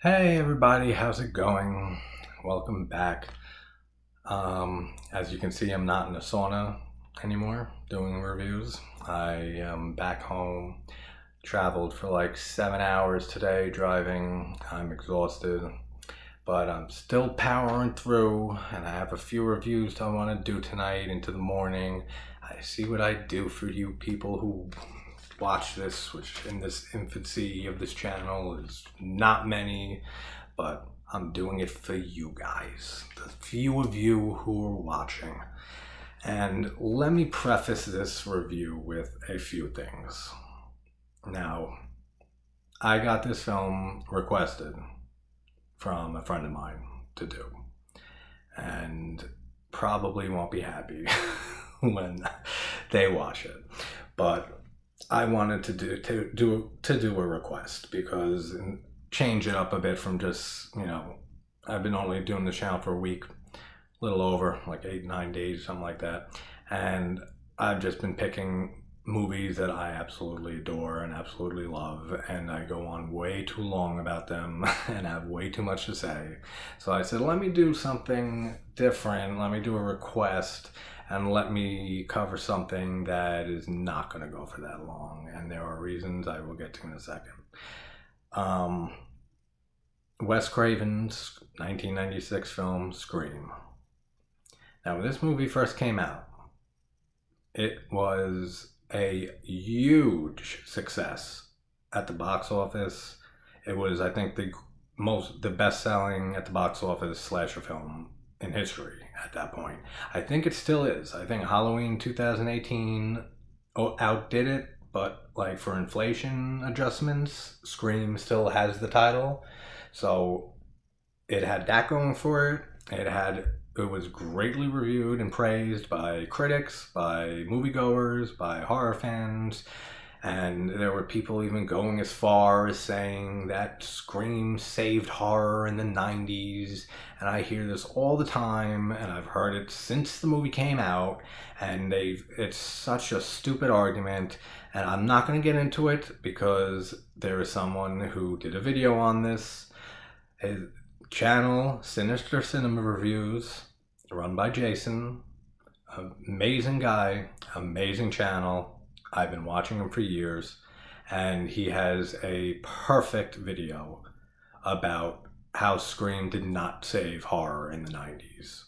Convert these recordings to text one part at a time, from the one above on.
Hey everybody, how's it going? Welcome back. As you can see, I'm not in a sauna anymore doing reviews. I am back home. Traveled for like 7 hours today driving. I'm exhausted, but I'm still powering through, and I have a few reviews I want to do tonight into the morning. I see what I do for you people who watch this, which in this infancy of this channel is not many, but I'm doing it for you guys, the few of you who are watching. And let me preface this review with a few things. Now, I got this film requested from a friend of mine to do, and probably won't be happy when they watch it. But I wanted to do a request because change it up a bit from just, I've been only doing the channel for a week, a little over, like 8-9 days, something like that, and I've just been picking movies that I absolutely adore and absolutely love, and I go on way too long about them and have way too much to say. So I said, let me do something different, let me do a request, and let me cover something that is not going to go for that long. And there are reasons I will get to in a second. Wes Craven's 1996 film, Scream. Now, when this movie first came out, it was a huge success at the box office. It was, I think, the best-selling at the box office slasher film in history at that point. I think it still is. I think Halloween 2018 outdid it, but like for inflation adjustments, Scream still has the title. So it had that going for it. It was greatly reviewed and praised by critics, by moviegoers, by horror fans. And there were people even going as far as saying that Scream saved horror in the 90s. And I hear this all the time, and I've heard it since the movie came out. And it's such a stupid argument. And I'm not going to get into it because there is someone who did a video on this. His channel, Sinister Cinema Reviews, run by Jason. Amazing guy, amazing channel. I've been watching him for years, and he has a perfect video about how Scream did not save horror in the 90s.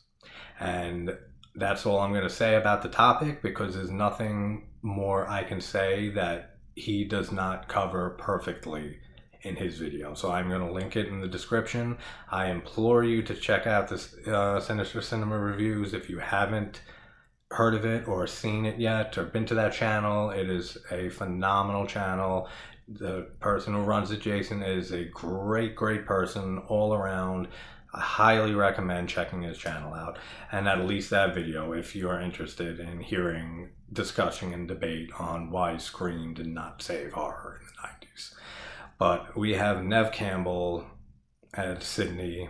And that's all I'm going to say about the topic, because there's nothing more I can say that he does not cover perfectly in his video. So I'm going to link it in the description. I implore you to check out this Sinister Cinema Reviews if you haven't heard of it or seen it yet or been to that channel. It is a phenomenal channel. The person who runs it, Jason, is a great person all around. I highly recommend checking his channel out, and at least that video if you are interested in hearing discussion and debate on why Scream did not save horror in the 90s. But we have Nev Campbell as Sydney,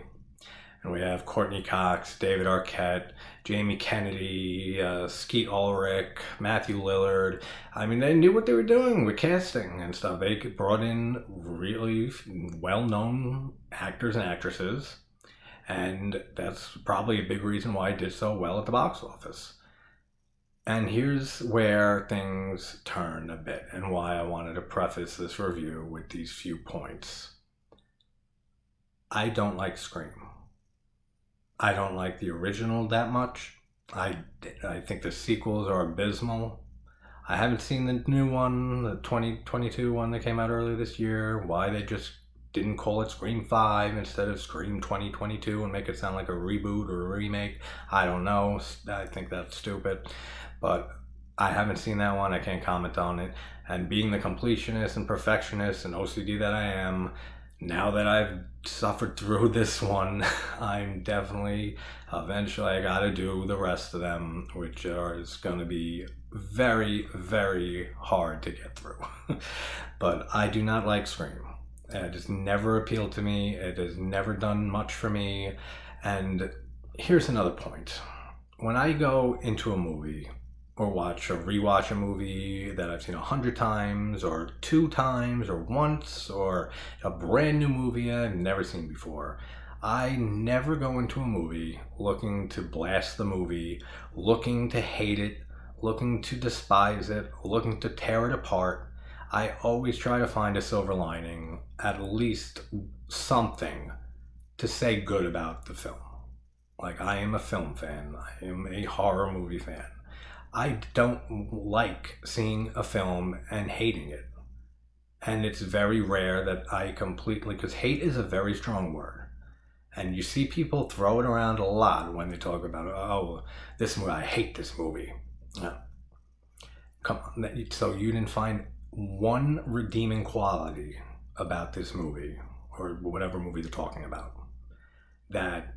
and we have Courtney Cox, David Arquette, Jamie Kennedy, Skeet Ulrich, Matthew Lillard. I mean, they knew what they were doing with casting and stuff. They brought in really well-known actors and actresses, and that's probably a big reason why it did so well at the box office. And here's where things turn a bit, and why I wanted to preface this review with these few points. I don't like Scream. I don't like the original that much. I think the sequels are abysmal. I haven't seen the new one, the 2022 one that came out earlier this year. Why they just didn't call it Scream 5 instead of Scream 2022 and make it sound like a reboot or a remake, I don't know. I think that's stupid. But I haven't seen that one. I can't comment on it. And being the completionist and perfectionist and OCD that I am, now that I've suffered through this one, I'm definitely, eventually I gotta do the rest of them, which is gonna be very hard to get through. But I do not like Scream. It has never appealed to me. It has never done much for me. And here's another point. When I go into a movie, or rewatch a movie that I've seen 100 times, or 2 times, or once, or a brand new movie I've never seen before. I never go into a movie looking to blast the movie, looking to hate it, looking to despise it, looking to tear it apart. I always try to find a silver lining, at least something to say good about the film. Like, I am a film fan. I am a horror movie fan. I don't like seeing a film and hating it. And it's very rare that I completely, because hate is a very strong word. And you see people throw it around a lot when they talk about, oh, this movie, I hate this movie. Come on. So you didn't find one redeeming quality about this movie, or whatever movie they're talking about, that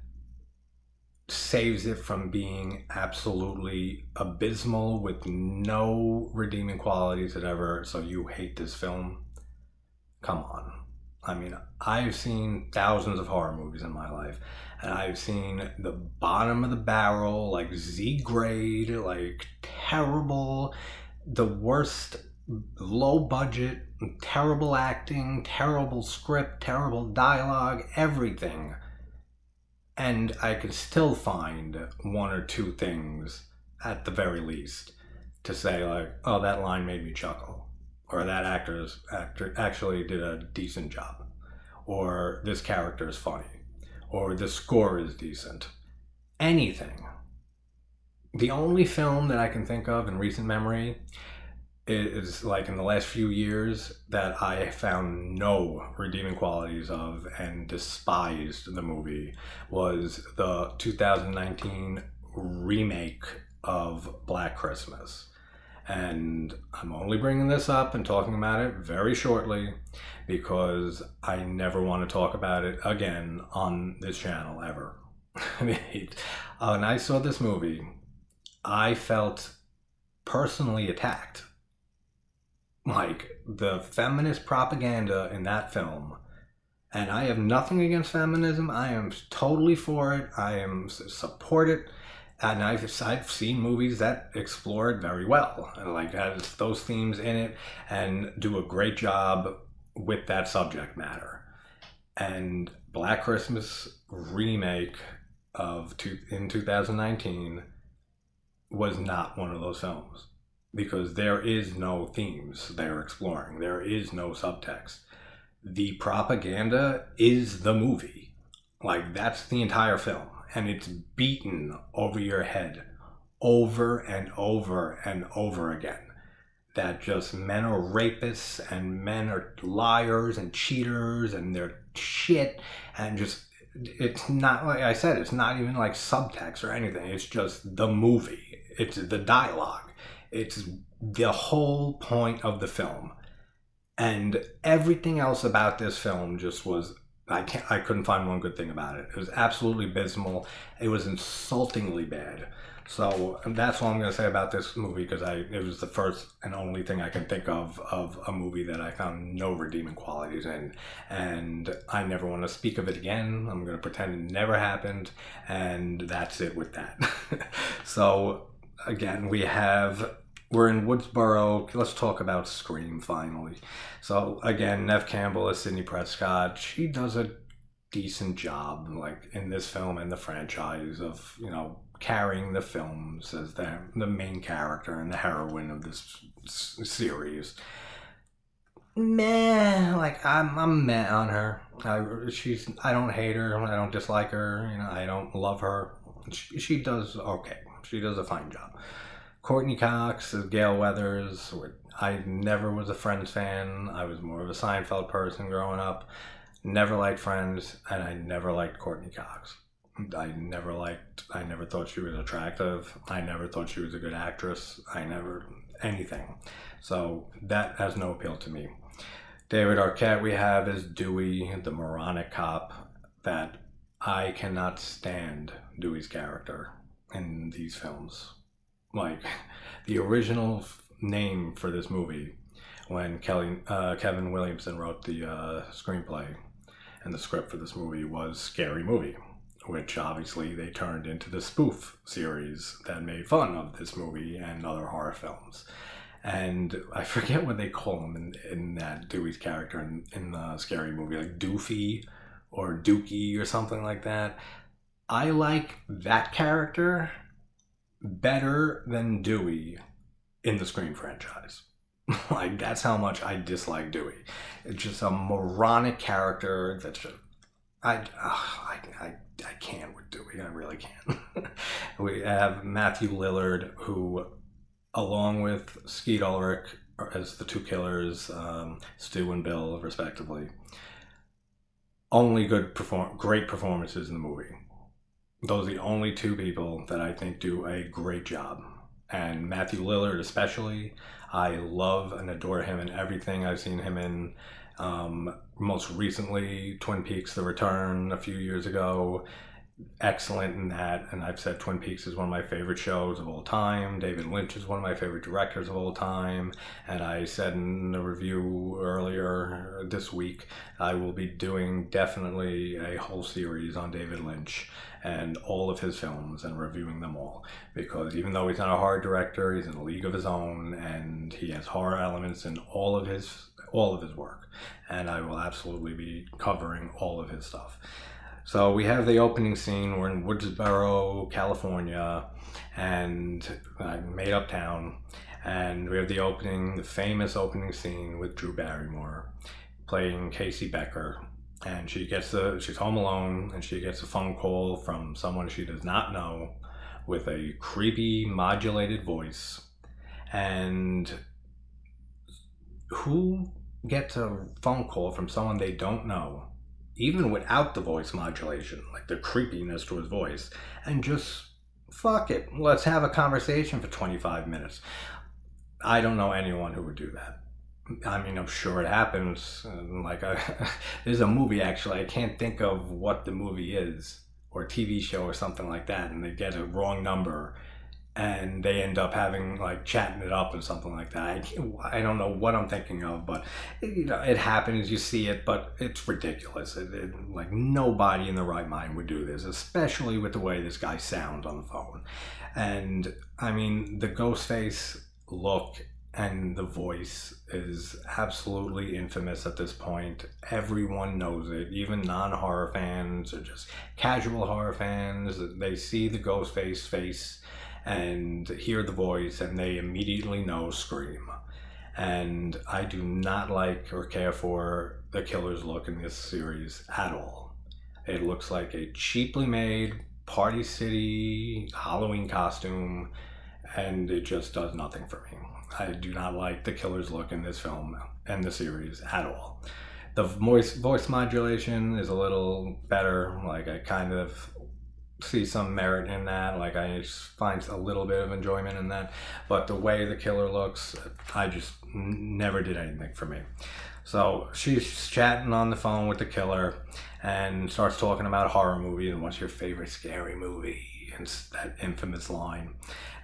saves it from being absolutely abysmal with no redeeming qualities whatever, so you hate this film? Come on. I mean, I've seen thousands of horror movies in my life, and I've seen the bottom of the barrel, like Z grade, like terrible, the worst, low budget, terrible acting, terrible script, terrible dialogue, everything. And I could still find one or two things, at the very least, to say like, oh, that line made me chuckle, or that actor actually did a decent job, or this character is funny, or the score is decent. Anything. The only film that I can think of in recent memory is, like, in the last few years, that I found no redeeming qualities of and despised the movie, was the 2019 remake of Black Christmas. And I'm only bringing this up and talking about it very shortly because I never want to talk about it again on this channel ever. When I saw this movie, I felt personally attacked. Like, the feminist propaganda in that film, and I have nothing against feminism. I am totally for it. I am support it, and I've seen movies that explore it very well, and like has those themes in it, and do a great job with that subject matter. And Black Christmas remake in 2019 was not one of those films. Because there is no themes they're exploring. There is no subtext. The propaganda is the movie. Like, that's the entire film. And it's beaten over your head over and over and over again. That just men are rapists and men are liars and cheaters and they're shit. And just, it's not, like I said, it's not even like subtext or anything. It's just the movie. It's the dialogue. It's the whole point of the film, and everything else about this film just was, I couldn't find one good thing about it. It was absolutely abysmal. It was insultingly bad. So that's all I'm going to say about this movie, because it was the first and only thing I can think of a movie that I found no redeeming qualities in, and I never want to speak of it again. I'm going to pretend it never happened, and that's it with that. So again, we're in Woodsboro. Let's talk about Scream finally. So again, Neve Campbell as Sidney Prescott. She does a decent job, like, in this film and the franchise, of, you know, carrying the films as the main character and the heroine of this series. Meh, like, I'm meh on her. I don't hate her. I don't dislike her. You know, I don't love her. She does okay. She does a fine job. Courtney Cox as Gail Weathers. I never was a Friends fan. I was more of a Seinfeld person growing up. Never liked Friends, and I never liked Courtney Cox. I never thought she was attractive. I never thought she was a good actress. Anything. So that has no appeal to me. David Arquette we have as Dewey, the moronic cop. That I cannot stand Dewey's character in these films. Like, the original name for this movie, when Kevin Williamson wrote the screenplay and the script for this movie, was Scary Movie, which obviously they turned into the spoof series that made fun of this movie and other horror films. And I forget what they call him in that Dewey's character in the Scary Movie, like Doofy or Dookie or something like that. I like that character better than Dewey in the Scream franchise. Like, that's how much I dislike Dewey. It's just a moronic character that's just, I can't with Dewey. I really can't. We have Matthew Lillard, who, along with Skeet Ulrich as the two killers, Stu and Bill, respectively, only great performances in the movie. Those are the only two people that I think do a great job. And Matthew Lillard especially, I love and adore him in everything I've seen him in. Most recently, Twin Peaks: The Return a few years ago. Excellent in that, and I've said Twin Peaks is one of my favorite shows of all time. David Lynch is one of my favorite directors of all time, and I said in a review earlier this week I will be doing definitely a whole series on David Lynch and all of his films and reviewing them all, because even though he's not a horror director, he's in a league of his own, and he has horror elements in all of his work, and I will absolutely be covering all of his stuff. So we have the opening scene. We're in Woodsboro, California, and made up town. And we have the famous opening scene with Drew Barrymore playing Casey Becker. And she's home alone, and she gets a phone call from someone she does not know with a creepy modulated voice. And who gets a phone call from someone they don't know, even without the voice modulation, like the creepiness to his voice, and just, fuck it, let's have a conversation for 25 minutes. I don't know anyone who would do that. I mean, I'm sure it happens. There's a movie, actually, I can't think of what the movie is, or a TV show or something like that, and they get a wrong number, and they end up having, like, chatting it up and something like that. I don't know what I'm thinking of, but it happens, you see it, but it's ridiculous. Like, nobody in the right mind would do this, especially with the way this guy sounds on the phone. And I mean, the Ghostface look and the voice is absolutely infamous at this point. Everyone knows it, even non-horror fans or just casual horror fans. They see the Ghostface face and hear the voice, and they immediately know Scream. And I do not like or care for the killer's look in this series at all. It looks like a cheaply made Party City Halloween costume, and it just does nothing for me. I do not like the killer's look in this film and the series at all. The voice modulation is a little better. Like, I kind of see some merit in that. Like, I find a little bit of enjoyment in that, but the way the killer looks, I just never did anything for me. So she's chatting on the phone with the killer and starts talking about horror movies and what's your favorite scary movie, and that infamous line.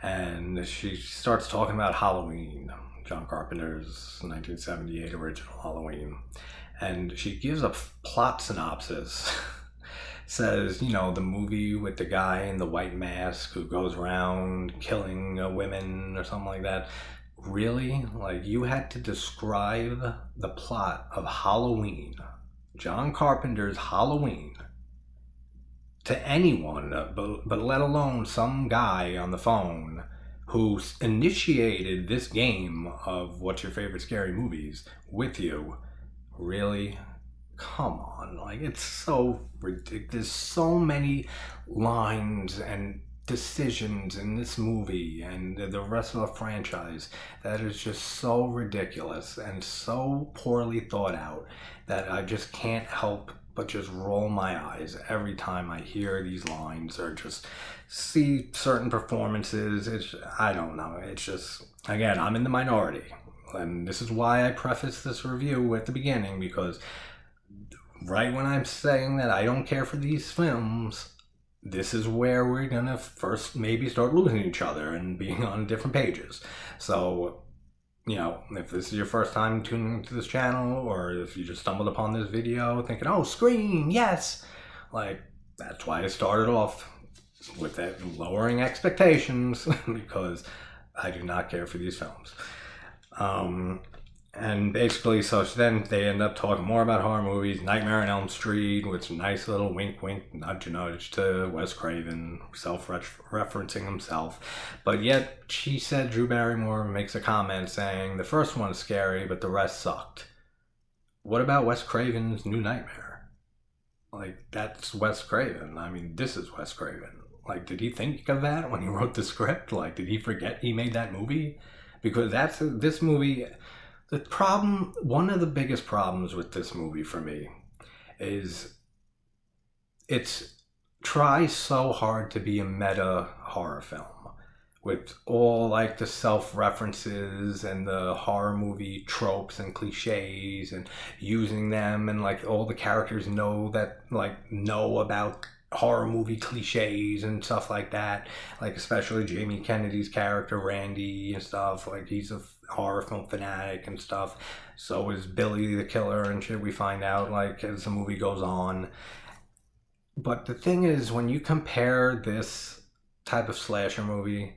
And she starts talking about Halloween, John Carpenter's 1978 original Halloween, and she gives a plot synopsis. Says, the movie with the guy in the white mask who goes around killing women or something like that. Really? Like, you had to describe the plot of Halloween, John Carpenter's Halloween, to anyone, but let alone some guy on the phone who initiated this game of what's your favorite scary movies with you. Really? Come on, like, it's so ridiculous. There's so many lines and decisions in this movie and the rest of the franchise that is just so ridiculous and so poorly thought out that I just can't help but just roll my eyes every time I hear these lines or just see certain performances. I don't know. It's just, again, I'm in the minority. And this is why I preface this review at the beginning, because right when I'm saying that I don't care for these films, this is where we're gonna first maybe start losing each other and being on different pages. So, if this is your first time tuning into this channel, or if you just stumbled upon this video thinking, oh, Scream, yes! Like, That's why I started off with that lowering expectations because I do not care for these films. And basically, so then they end up talking more about horror movies. Nightmare on Elm Street, with some nice little wink, wink, nudge, nudge to Wes Craven, self-referencing himself. But yet, she said, Drew Barrymore makes a comment saying, the first one's scary, but the rest sucked. What about Wes Craven's New Nightmare? Like, that's Wes Craven. I mean, this is Wes Craven. Like, did he think of that when he wrote the script? Like, did he forget he made that movie? Because this movie... The problem, one of the biggest problems with this movie for me is it tries so hard to be a meta horror film with all like the self-references and the horror movie tropes and cliches and using them, and like all the characters know about horror movie cliches and stuff like that, like especially Jamie Kennedy's character Randy and stuff. Like, he's a horror film fanatic and stuff. So is Billy the killer and shit, we find out like as the movie goes on. But the thing is, when you compare this type of slasher movie,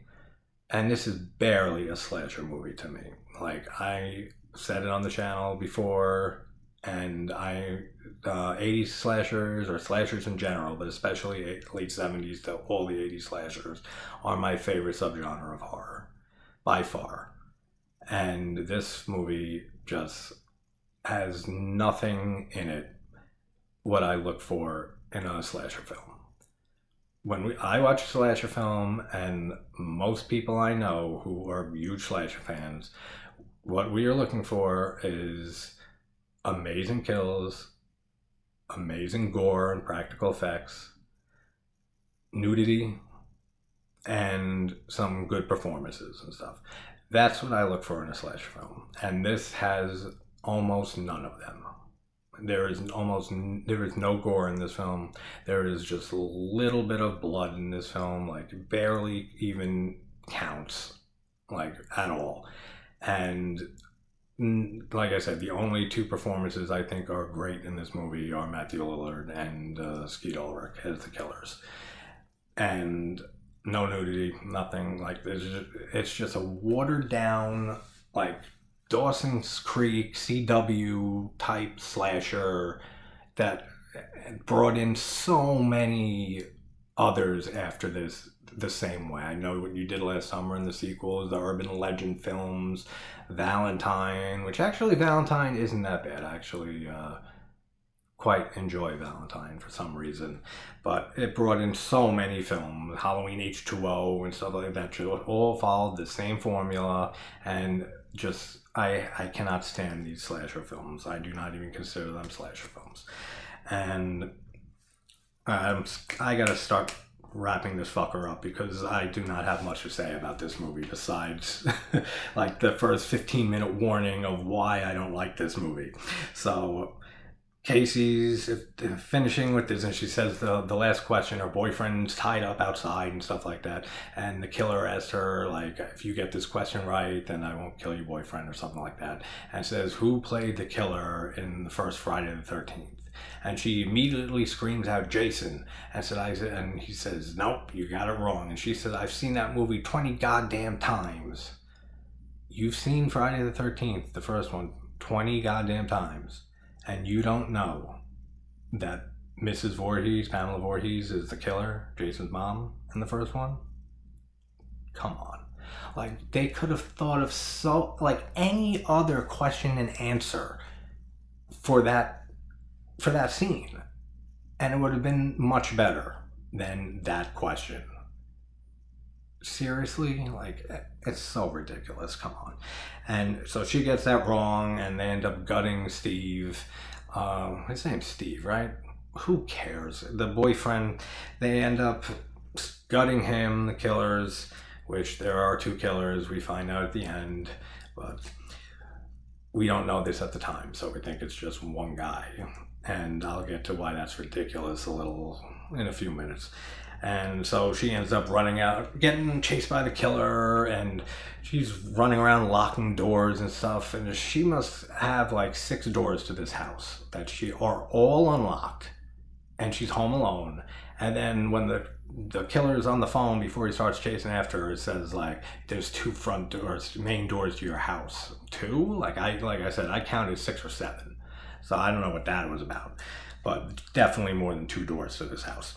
and this is barely a slasher movie to me, like I said it on the channel before, and 80s slashers, or slashers in general, but especially late 70s to all the 80s slashers, are my favorite subgenre of horror, by far. And this movie just has nothing in it what I look for in a slasher film. I watch a slasher film, and most people I know who are huge slasher fans, what we are looking for is amazing kills, amazing gore and practical effects, nudity, and some good performances and stuff. That's what I look for in a slasher film, and this has almost none of them. There is no gore in this film. There is just a little bit of blood in this film, like barely even counts, like at all. And like I said, the only two performances I think are great in this movie are Matthew Lillard and Skeet Ulrich as the killers. And no nudity, nothing. Like, it's just a watered down, like Dawson's Creek CW type slasher that brought in so many others after this the same way. I know what you did last summer in the sequels, the urban legend films, Valentine, which actually Valentine isn't that bad. I actually quite enjoy Valentine for some reason, but it brought in so many films, Halloween H2O and stuff like that, all followed the same formula, and just I cannot stand these slasher films. I do not even consider them slasher films. And I gotta start wrapping this fucker up because I do not have much to say about this movie besides like the first 15-minute warning of why I don't like this movie. So Casey's finishing with this, and she says the last question, her boyfriend's tied up outside and stuff like that, and the killer asked her, like, if you get this question right, then I won't kill your boyfriend or something like that, and says, who played the killer in the first Friday the 13th? And she immediately screams out, Jason, and he says, nope, you got it wrong. And she says, I've seen that movie 20 goddamn times. You've seen Friday the 13th, the first one, 20 goddamn times. And you don't know that Mrs. Voorhees, Pamela Voorhees, is the killer, Jason's mom, in the first one? Come on. Like, they could have thought of any other question and answer for that scene, and it would have been much better than that question. Seriously, like, it's so ridiculous. Come on. And so she gets that wrong, and they end up gutting Steve. His name's Steve, right? Who cares? The boyfriend, they end up gutting him, the killers, which there are two killers, we find out at the end, but we don't know this at the time, so we think it's just one guy. And I'll get to why that's ridiculous in a few minutes. And so she ends up running out, getting chased by the killer, and she's running around locking doors and stuff. And she must have like 6 doors to this house that are all unlocked. and she's home alone. And then when the killer's on the phone before he starts chasing after her, it says like there's 2 front doors, main doors to your house. 2? Like I said, I counted 6 or 7. So I don't know what that was about, but definitely more than 2 doors to this house.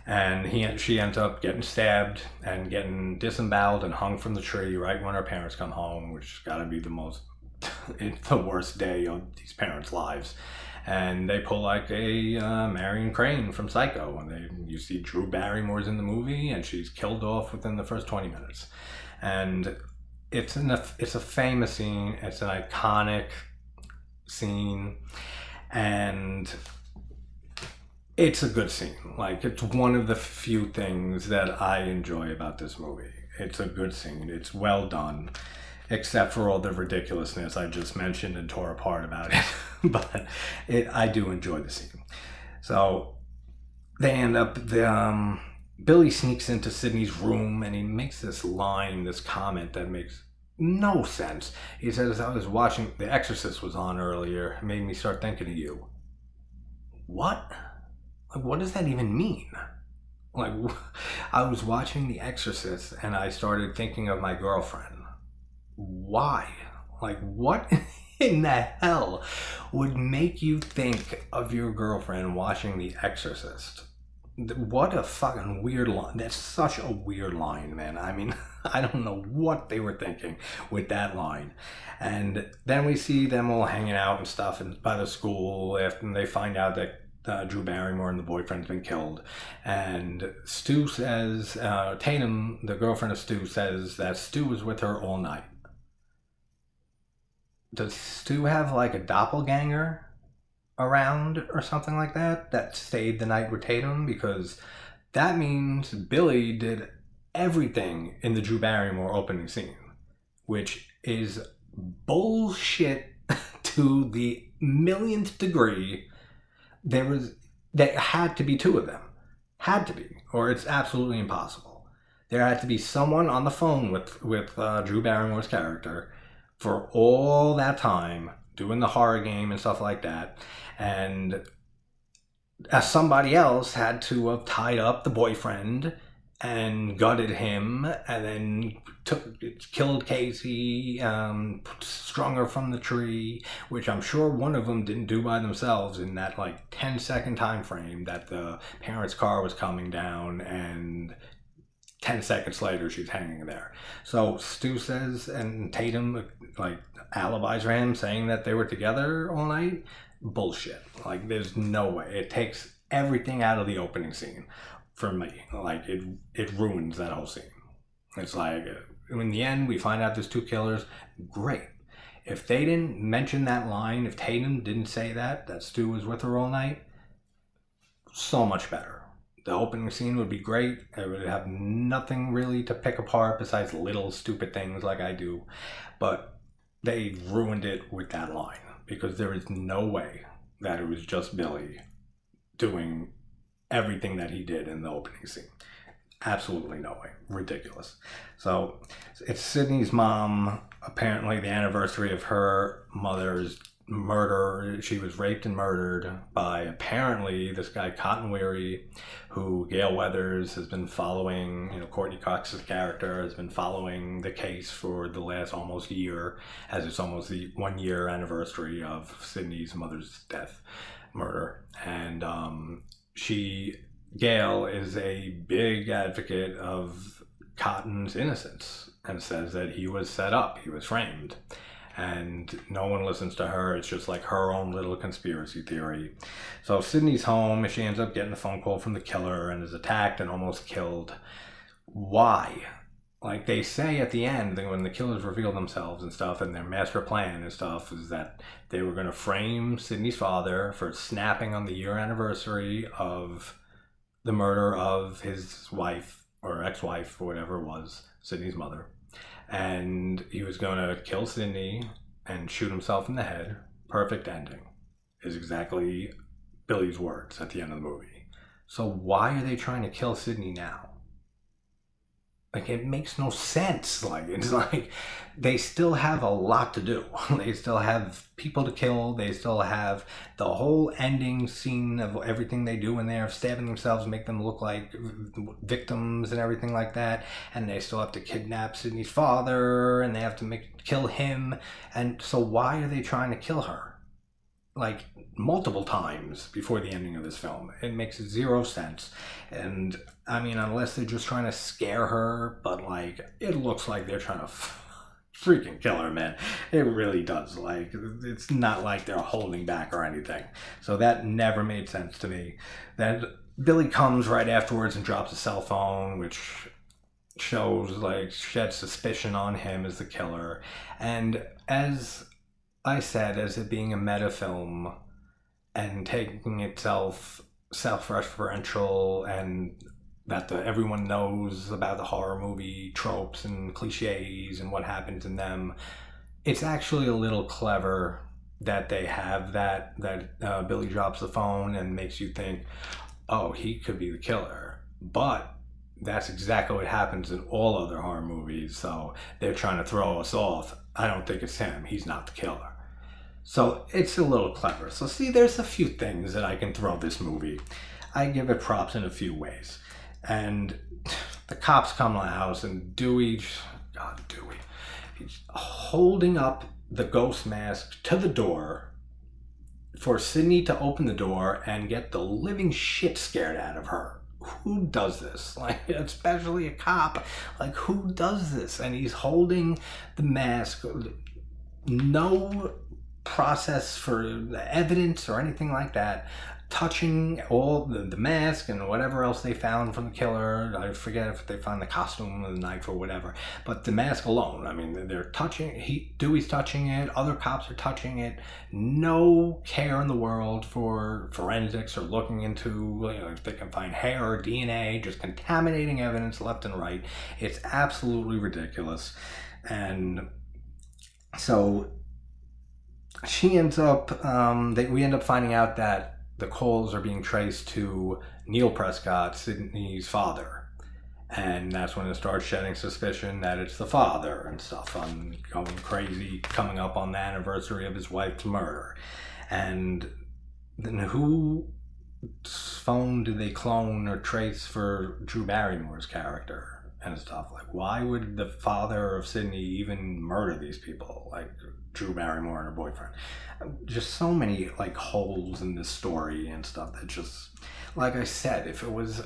And she ends up getting stabbed and getting disemboweled and hung from the tree right when her parents come home, which has got to be it's the worst day of these parents' lives. And they pull like a Marion Crane from Psycho, and you see Drew Barrymore's in the movie, and she's killed off within the first 20 minutes. And it's a famous scene. It's an iconic scene, and it's a good scene. Like, it's one of the few things that I enjoy about this movie. It's a good scene. It's well done, except for all the ridiculousness I just mentioned and tore apart about it. But I do enjoy the scene. So they end up, Billy sneaks into Sidney's room, and he makes this comment that makes no sense. He says, I was watching, The Exorcist was on earlier. It made me start thinking of you. What? Like, what does that even mean? Like, I was watching The Exorcist, and I started thinking of my girlfriend. Why? Like, what in the hell would make you think of your girlfriend watching The Exorcist? What a fucking weird line. That's such a weird line, man. I mean, I don't know what they were thinking with that line. And then we see them all hanging out and stuff by the school after they find out that Drew Barrymore and the boyfriend's been killed. And Stu says, Tatum, the girlfriend of Stu, says that Stu was with her all night. Does Stu have like a doppelganger around or something like that stayed the night with Tatum? Because that means Billy did everything in the Drew Barrymore opening scene, which is bullshit to the millionth degree. There had to be 2 of them. Had to be, or it's absolutely impossible. There had to be someone on the phone with Drew Barrymore's character for all that time, doing the horror game and stuff like that. And somebody else had to have tied up the boyfriend and gutted him, and then killed Casey, strung her from the tree, which I'm sure one of them didn't do by themselves in that like 10-second time frame that the parents' car was coming down, and 10 seconds later she's hanging there. So Stu says, and Tatum like alibis for him saying that they were together all night. Bullshit. Like, there's no way. It takes everything out of the opening scene for me. Like, it ruins that whole scene. It's like, in the end, we find out there's 2 killers. Great. If they didn't mention that line, if Tatum didn't say that Stu was with her all night, so much better. The opening scene would be great. It would have nothing really to pick apart besides little stupid things like I do. But they ruined it with that line, because there is no way that it was just Billy doing everything that he did in the opening scene. Absolutely no way. Ridiculous. So it's Sidney's mom, apparently the anniversary of her mother's murder. She was raped and murdered by apparently this guy Cotton Weary, who Gale Weathers has been following. Courtney Cox's character has been following the case for the last almost year, as it's almost the 1-year anniversary of Sidney's mother's murder. And Gale is a big advocate of Cotton's innocence and says that he was set up, he was framed. And no one listens to her. It's just like her own little conspiracy theory. So Sidney's home, she ends up getting a phone call from the killer and is attacked and almost killed. Why? Like they say at the end, when the killers reveal themselves and stuff, and their master plan and stuff, is that they were going to frame Sidney's father for snapping on the year anniversary of the murder of his wife, or ex-wife, or whatever it was, Sidney's mother. And he was going to kill Sidney and shoot himself in the head. Perfect ending is exactly Billy's words at the end of the movie. So why are they trying to kill Sidney now? Like, it makes no sense. Like, it's like they still have a lot to do. They still have people to kill. They still have the whole ending scene of everything they do in there, stabbing themselves, make them look like victims and everything like that. And they still have to kidnap Sydney's father, and they have to kill him. And so why are they trying to kill her? Like, multiple times before the ending of this film. It makes zero sense. And I mean, unless they're just trying to scare her, but like, it looks like they're trying to freaking kill her, man. It really does. Like, it's not like they're holding back or anything. So that never made sense to me. Then Billy comes right afterwards and drops a cell phone, which shows, like, sheds suspicion on him as the killer. And as I said, as it being a meta film and taking itself self-referential, and that everyone knows about the horror movie tropes and cliches and what happens in them, it's actually a little clever that they have that Billy drops the phone and makes you think, oh, he could be the killer. But that's exactly what happens in all other horror movies, so they're trying to throw us off. I don't think it's him. He's not the killer. So it's a little clever. So see, there's a few things that I can throw this movie. I give it props in a few ways. And the cops come to the house, and Dewey, he's holding up the ghost mask to the door for Sydney to open the door and get the living shit scared out of her. Who does this? Like, especially a cop. Like, who does this? And he's holding the mask. No process for evidence or anything like that, touching all the mask and whatever else they found from the killer. I forget if they found the costume or the knife or whatever, but the mask alone, I mean, they're touching, Dewey's touching it, other cops are touching it. No care in the world for forensics or looking into, you know, if they can find hair or DNA, just contaminating evidence left and right. It's absolutely ridiculous. And so she ends up, we end up finding out that the calls are being traced to Neil Prescott, Sydney's father. And that's when it starts shedding suspicion that it's the father and stuff. I'm going crazy coming up on the anniversary of his wife's murder. And then whose phone do they clone or trace for Drew Barrymore's character and stuff? Like, why would the father of Sydney even murder these people? Like, Drew Barrymore and her boyfriend. Just so many, like, holes in this story and stuff that just, like I said, if it was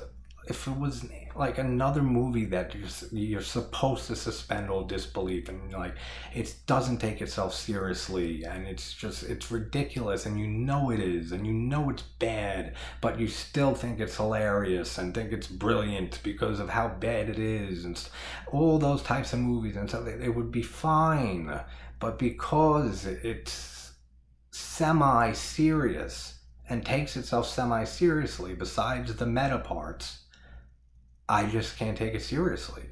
like another movie that you're supposed to suspend all disbelief, and like, it doesn't take itself seriously, and it's ridiculous, and you know it is, and you know it's bad, but you still think it's hilarious and think it's brilliant because of how bad it is, and all those types of movies and stuff, it would be fine. But because it's semi-serious and takes itself semi-seriously, besides the meta parts, I just can't take it seriously.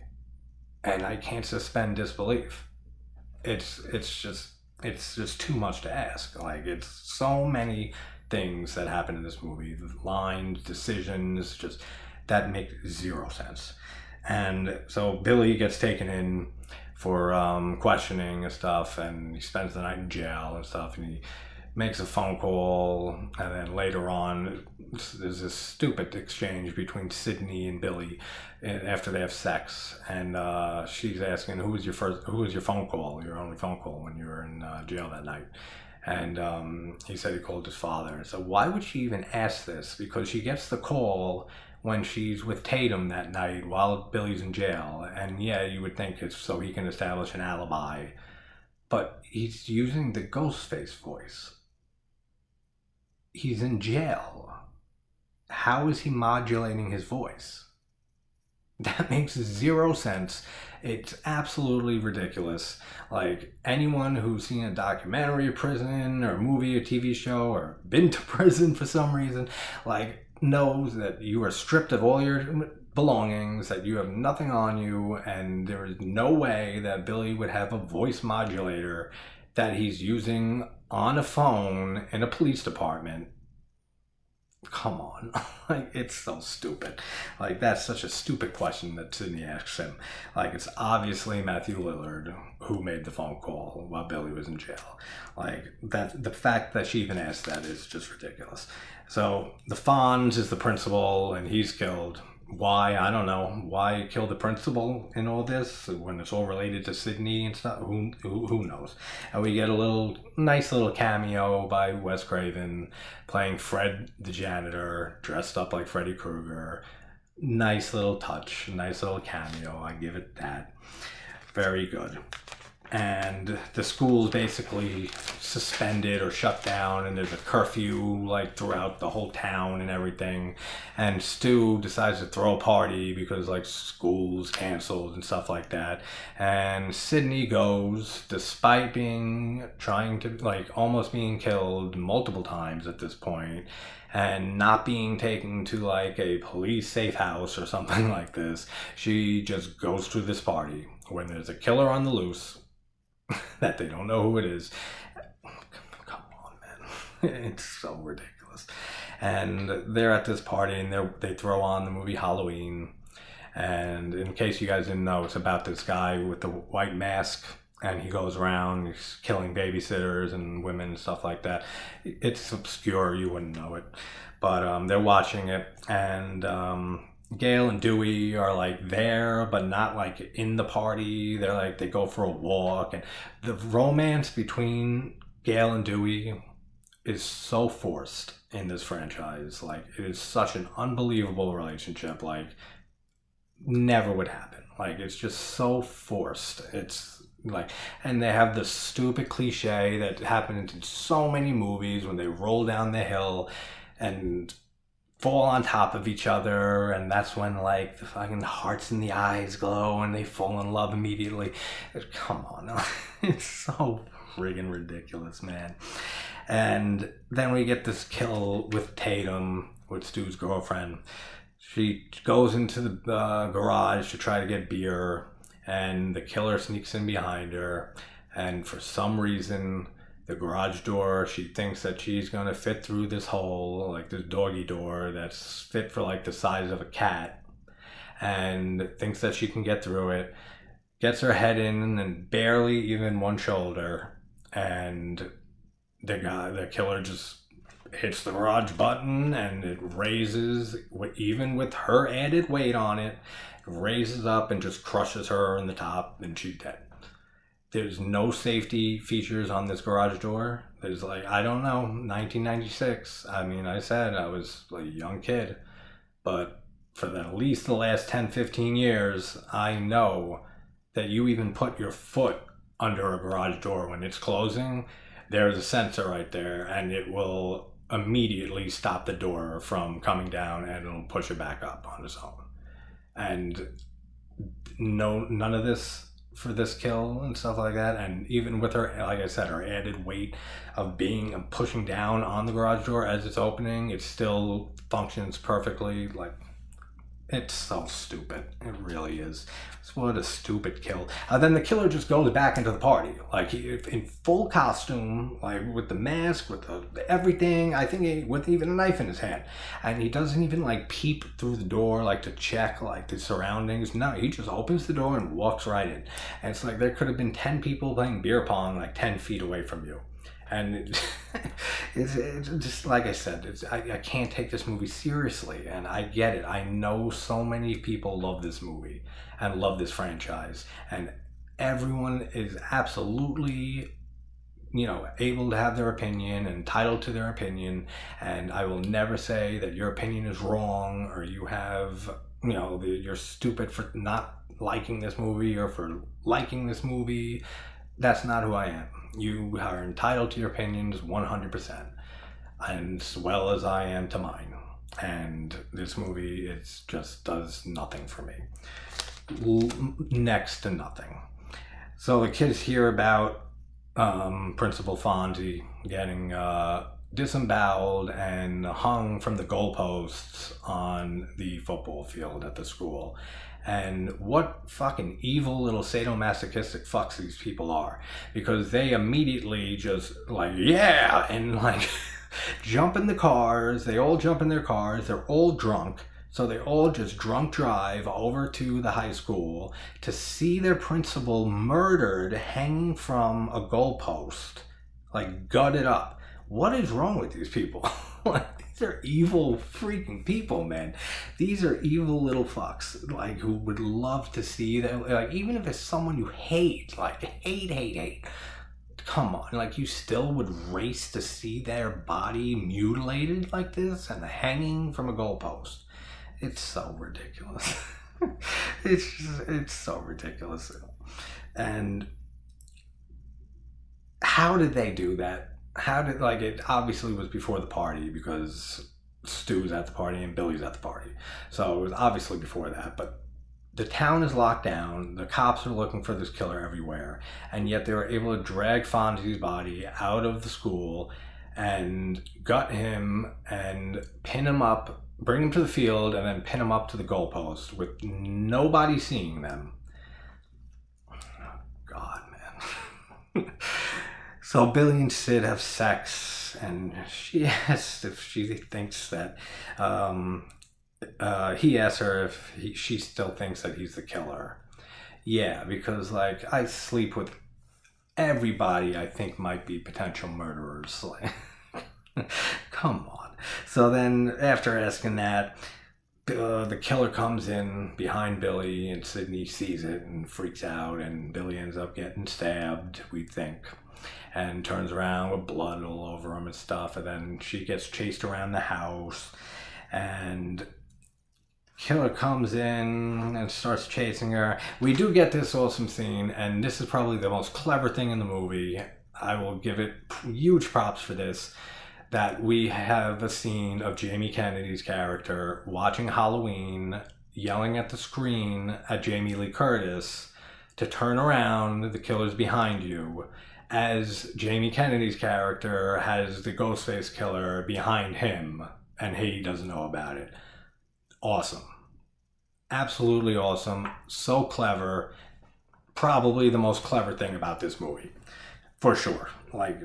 And I can't suspend disbelief. It's just too much to ask. Like, it's so many things that happen in this movie. The lines, decisions, just that make zero sense. And so Billy gets taken in for questioning and stuff, and he spends the night in jail and stuff, and he makes a phone call, and then later on there's this stupid exchange between Sydney and Billy after they have sex, and she's asking, who was your phone call, your only phone call when you were in jail that night? And he said he called his father. So why would she even ask this? Because she gets the call when she's with Tatum that night while Billy's in jail. And yeah, you would think it's so he can establish an alibi. But he's using the ghostface voice. He's in jail. How is he modulating his voice? That makes zero sense. It's absolutely ridiculous. Like, anyone who's seen a documentary of prison or a movie or TV show or been to prison for some reason, like, knows that you are stripped of all your belongings, that you have nothing on you, and there is no way that Billy would have a voice modulator that he's using on a phone in a police department Come on. Like, it's so stupid. Like, that's such a stupid question that Sydney asks him. Like, it's obviously Matthew Lillard who made the phone call while Billy was in jail. Like, that the fact that she even asked that is just ridiculous. So the Fonz is the principal and he's killed. Why? I don't know. Why kill the principal in all this when it's all related to Sydney and stuff? Who knows? And we get a nice little cameo by Wes Craven playing Fred the janitor, dressed up like Freddy Krueger. Nice little touch, nice little cameo. I give it that. Very good. And the school's basically suspended or shut down, and there's a curfew like throughout the whole town and everything. And Stu decides to throw a party because like school's canceled and stuff like that. And Sydney goes, despite trying to like almost being killed multiple times at this point, and not being taken to like a police safe house or something like this. She just goes to this party when there's a killer on the loose that they don't know who it is. Come on, man. It's so ridiculous. And they're at this party and they throw on the movie Halloween. And in case you guys didn't know, it's about this guy with the white mask, and he goes around, he's killing babysitters and women and stuff like that. It's obscure, you wouldn't know it. But they're watching it, and Gail and Dewey are like there, but not like in the party. They're like, they go for a walk, and the romance between Gail and Dewey is so forced in this franchise. Like, it is such an unbelievable relationship. Like, never would happen. Like, it's just so forced. It's like, and they have this stupid cliche that happened in so many movies when they roll down the hill and fall on top of each other, and that's when like the fucking hearts in the eyes glow and they fall in love immediately. Come on. It's so friggin' ridiculous, man. And then we get this kill with Tatum, with Stu's girlfriend. She goes into the garage to try to get beer, and the killer sneaks in behind her, and for some reason the garage door, she thinks that she's gonna fit through this hole, like this doggy door that's fit for like the size of a cat, and thinks that she can get through it, gets her head in and barely even one shoulder, and the killer just hits the garage button, and it raises, even with her added weight on it, raises up and just crushes her in the top, and she's dead. There's no safety features on this garage door. There's like, I don't know, 1996. I mean, I said I was like a young kid, but for at least the last 10, 15 years, I know that you even put your foot under a garage door when it's closing, there's a sensor right there, and it will immediately stop the door from coming down, and it'll push it back up on its own. And none of this for this kill and stuff like that. And even with her, like I said, her added weight of pushing down on the garage door as it's opening, it still functions perfectly. Like, it's so stupid. It really is. What a stupid kill. Then the killer just goes back into the party, like in full costume, like with the mask, with the everything. I think with even a knife in his hand, and he doesn't even like peep through the door, like to check like the surroundings. No, he just opens the door and walks right in. And it's like there could have been 10 people playing beer pong like 10 feet away from you. And it's just like I said, I can't take this movie seriously, and I get it. I know so many people love this movie and love this franchise, and everyone is absolutely, able to have their opinion, entitled to their opinion, and I will never say that your opinion is wrong, or you have, you're stupid for not liking this movie or for liking this movie. That's not who I am. You are entitled to your opinions 100%, and as well as I am to mine. And this movie, it just does nothing for me. Next to nothing. So the kids hear about Principal Fonzie getting disemboweled and hung from the goalposts on the football field at the school. And what fucking evil little sadomasochistic fucks these people are, because they immediately just like, yeah, and like jump in the cars. They all jump in their cars. They're all drunk. So they all just drunk drive over to the high school to see their principal murdered hanging from a goalpost, like gutted up. What is wrong with these people? Like, these are evil freaking people, man. These are evil little fucks, like, who would love to see that. Like, even if it's someone you hate, like hate. Come on, like, you still would race to see their body mutilated like this and hanging from a goalpost. It's so ridiculous. It's so ridiculous. And how did they do that? How did, like, it obviously was before the party because Stu's at the party and Billy's at the party. So it was obviously before that, but the town is locked down. The cops are looking for this killer everywhere. And yet they were able to drag Fonzie's body out of the school and gut him and pin him up, bring him to the field, and then pin him up to the goalpost with nobody seeing them. Oh, God, man. So Billy and Sid have sex, and she asks if she thinks that, he asks her if she still thinks that he's the killer. Yeah, because, like, I sleep with everybody I think might be potential murderers. Like, come on. So then, after asking that, the killer comes in behind Billy, and Sydney sees it and freaks out, and Billy ends up getting stabbed, we think, and turns around with blood all over him and stuff, and then she gets chased around the house, and killer comes in and starts chasing her. We do get this awesome scene, and this is probably the most clever thing in the movie. I will give it huge props for this, that we have a scene of Jamie Kennedy's character watching Halloween, yelling at the screen at Jamie Lee Curtis to turn around, the killer's behind you, as Jamie Kennedy's character has the ghostface killer behind him, and he doesn't know about it. Awesome. Absolutely awesome. So clever. Probably the most clever thing about this movie. For sure. Like,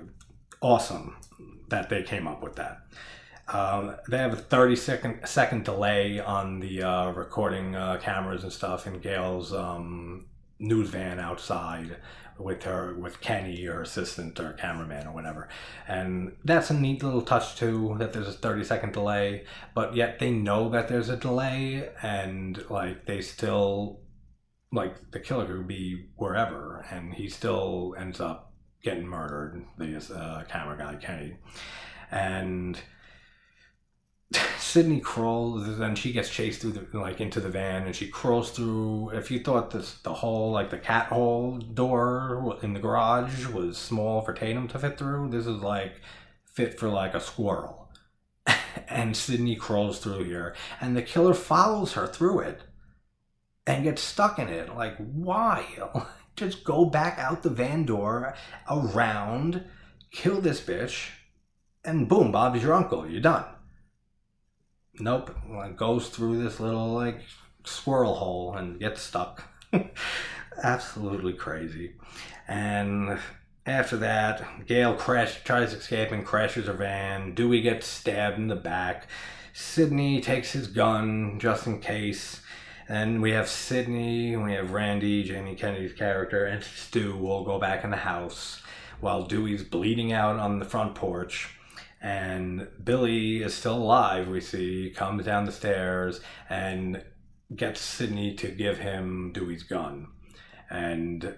awesome that they came up with that. They have a 30-second delay on the recording cameras and stuff in Gail's news van outside with Kenny, her assistant or cameraman or whatever. And that's a neat little touch too, that there's a 30-second delay, but yet they know that there's a delay, and like they still, like, the killer could be wherever and he still ends up getting murdered, the camera guy Kenny. And Sydney crawls, and she gets chased through into the van, and she crawls through. If you thought the hole, like the cat hole door in the garage, was small for Tatum to fit through, this is like fit for like a squirrel. And Sydney crawls through here, and the killer follows her through it and gets stuck in it. Like, why? Just go back out the van door, around, kill this bitch, and boom, Bob's your uncle. You're done. Nope. Goes through this little, like, squirrel hole and gets stuck. Absolutely crazy. And after that, Gail tries to escape and crashes her van. Dewey gets stabbed in the back. Sydney takes his gun just in case. And we have Sydney, we have Randy, Jamie Kennedy's character, and Stu will go back in the house while Dewey's bleeding out on the front porch. And Billy is still alive, we see, comes down the stairs and gets Sydney to give him Dewey's gun. And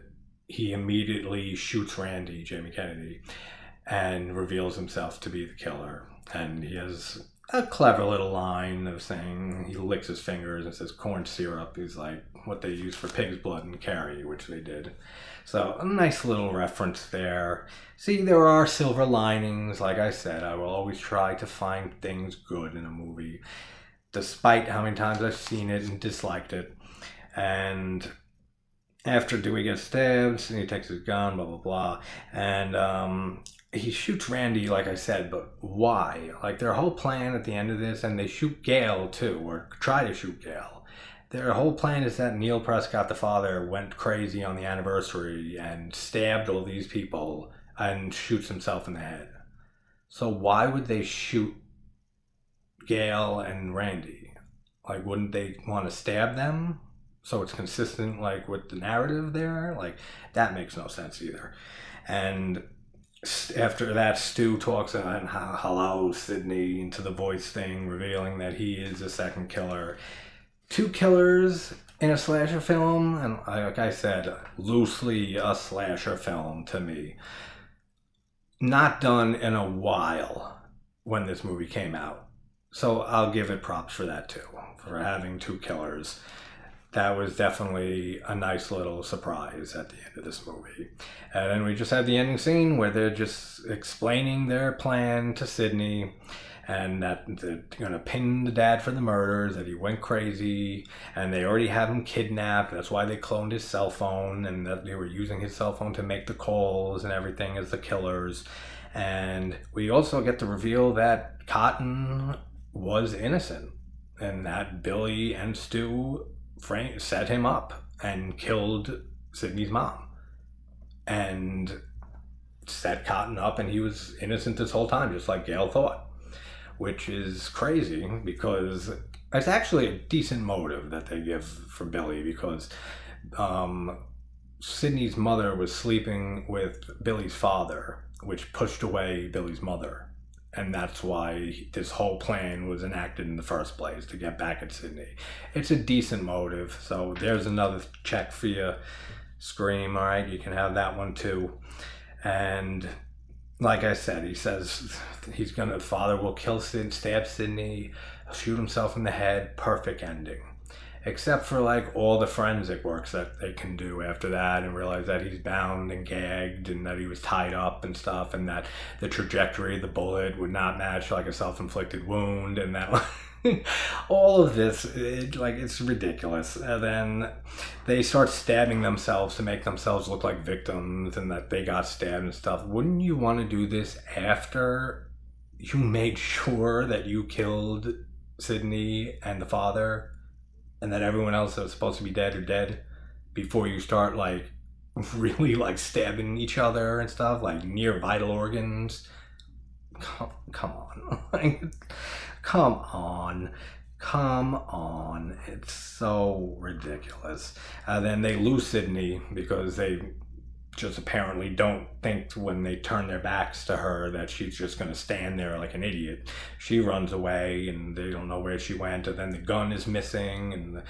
he immediately shoots Randy, Jamie Kennedy, and reveals himself to be the killer. And he has a clever little line of saying, he licks his fingers and says corn syrup is like what they use for pig's blood in Carrie, which they did. So a nice little reference there. See, there are silver linings. Like I said, I will always try to find things good in a movie, despite how many times I've seen it and disliked it. And after Dewey gets stabbed, and he takes his gun, blah, blah, blah. And he shoots Randy, like I said, but why? Like, their whole plan at the end of this, and they shoot Gail too, or try to shoot Gail. Their whole plan is that Neil Prescott, the father, went crazy on the anniversary and stabbed all these people and shoots himself in the head. So why would they shoot Gail and Randy? Like, wouldn't they want to stab them? So it's consistent, like, with the narrative there? Like, that makes no sense either. And after that, Stu talks about hello, Sydney, into the voice thing, revealing that he is the second killer. 2 killers in a slasher film, and like I said, loosely a slasher film to me. Not done in a while when this movie came out. So I'll give it props for that too, for having 2 killers. That was definitely a nice little surprise at the end of this movie. And then we just had the ending scene where they're just explaining their plan to Sydney, and that they're going to pin the dad for the murders, that he went crazy, and they already have him kidnapped. That's why they cloned his cell phone, and that they were using his cell phone to make the calls and everything as the killers. And we also get to reveal that Cotton was innocent, and that Billy and Stu set him up and killed Sydney's mom and set Cotton up, and he was innocent this whole time, just like Gail thought, which is crazy because it's actually a decent motive that they give for Billy, because Sydney's mother was sleeping with Billy's father, which pushed away Billy's mother. And that's why this whole plan was enacted in the first place, to get back at Sydney. It's a decent motive, so there's another check for you, Scream. All right, you can have that one too. And like I said, he says father will stab Sydney, shoot himself in the head. Perfect ending. Except for like all the forensic works that they can do after that, and realize that he's bound and gagged and that he was tied up and stuff, and that the trajectory of the bullet would not match like a self-inflicted wound, and that all of this, it's ridiculous. And then they start stabbing themselves to make themselves look like victims and that they got stabbed and stuff. Wouldn't you want to do this after you made sure that you killed Sydney and the father, and that everyone else that was supposed to be dead are dead, before you start really stabbing each other and stuff, like near vital organs? Come on. Come on. It's so ridiculous. Then they lose Sydney because they just apparently don't think, when they turn their backs to her, that she's just going to stand there like an idiot. She runs away and they don't know where she went, and then the gun is missing, and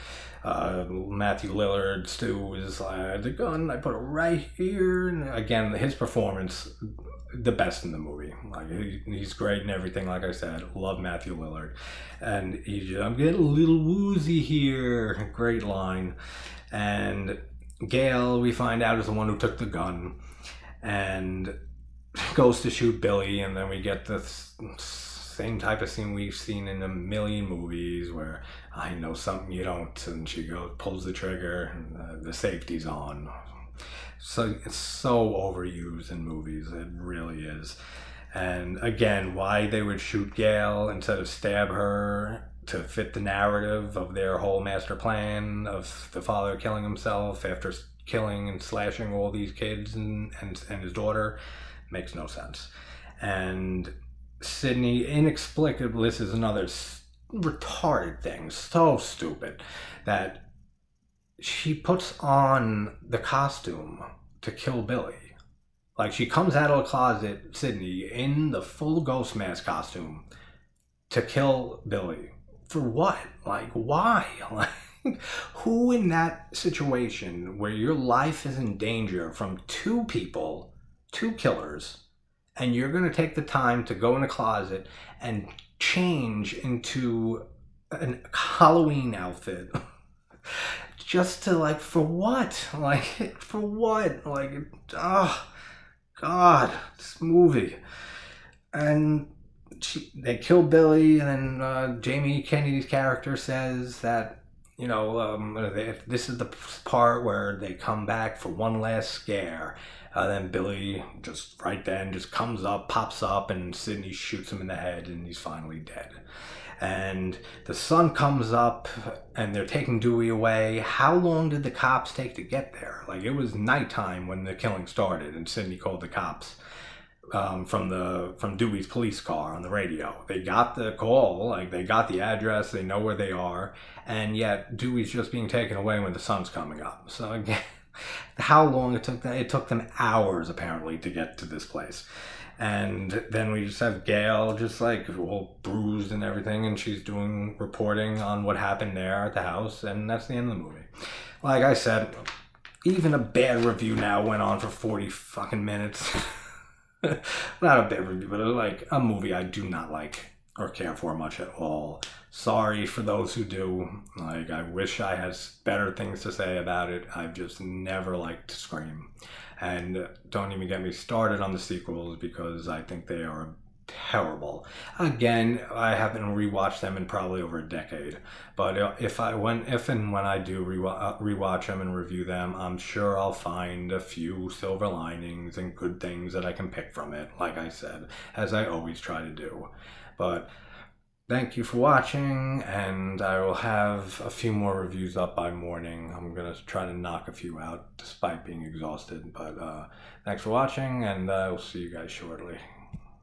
Matthew Lillard, Stu, is like, the gun, I put it right here. And again, his performance, the best in the movie. He's great and everything. Like I said, love Matthew Lillard. And I'm getting a little woozy here. Great line. And Gail, we find out, is the one who took the gun and goes to shoot Billy, and then we get this same type of scene we've seen in a million movies where I know something you don't, and she pulls the trigger, and the safety's on. So it's so overused in movies, it really is. And again, why they would shoot Gail instead of stab her, to fit the narrative of their whole master plan of the father killing himself after killing and slashing all these kids and his daughter, makes no sense. And Sydney, inexplicably, this is another retarded thing, so stupid, that she puts on the costume to kill Billy. She comes out of the closet, Sydney, in the full ghost mask costume to kill Billy. For what? Why? Who in that situation where your life is in danger from 2 people, 2 killers, and you're going to take the time to go in a closet and change into a Halloween outfit just to for what? For what? Oh God, this movie. And they kill Billy, and then Jamie Kennedy's character says that, this is the part where they come back for one last scare. Then Billy just comes up, pops up, and Sydney shoots him in the head, and he's finally dead. And the sun comes up, and they're taking Dewey away. How long did the cops take to get there? It was nighttime when the killing started, and Sydney called the cops. from Dewey's police car on the radio. They got the call, like they got the address, they know where they are, and yet Dewey's just being taken away when the sun's coming up. So again, how long it took them? It took them hours apparently to get to this place. And then we just have Gail just like all bruised and everything, and she's doing reporting on what happened there at the house, and that's the end of the movie. Like I said, even a bad review now went on for 40 fucking minutes. Not a bad review, but it was like a movie I do not like or care for much at all. Sorry for those who do. Like, I wish I had better things to say about it. I've just never liked Scream. And don't even get me started on the sequels because I think they are terrible. Again, I haven't rewatched them in probably over a decade. But if and when I do rewatch them and review them, I'm sure I'll find a few silver linings and good things that I can pick from it, like I said, as I always try to do. But thank you for watching, and I will have a few more reviews up by morning. I'm going to try to knock a few out despite being exhausted. But thanks for watching, and I will see you guys shortly.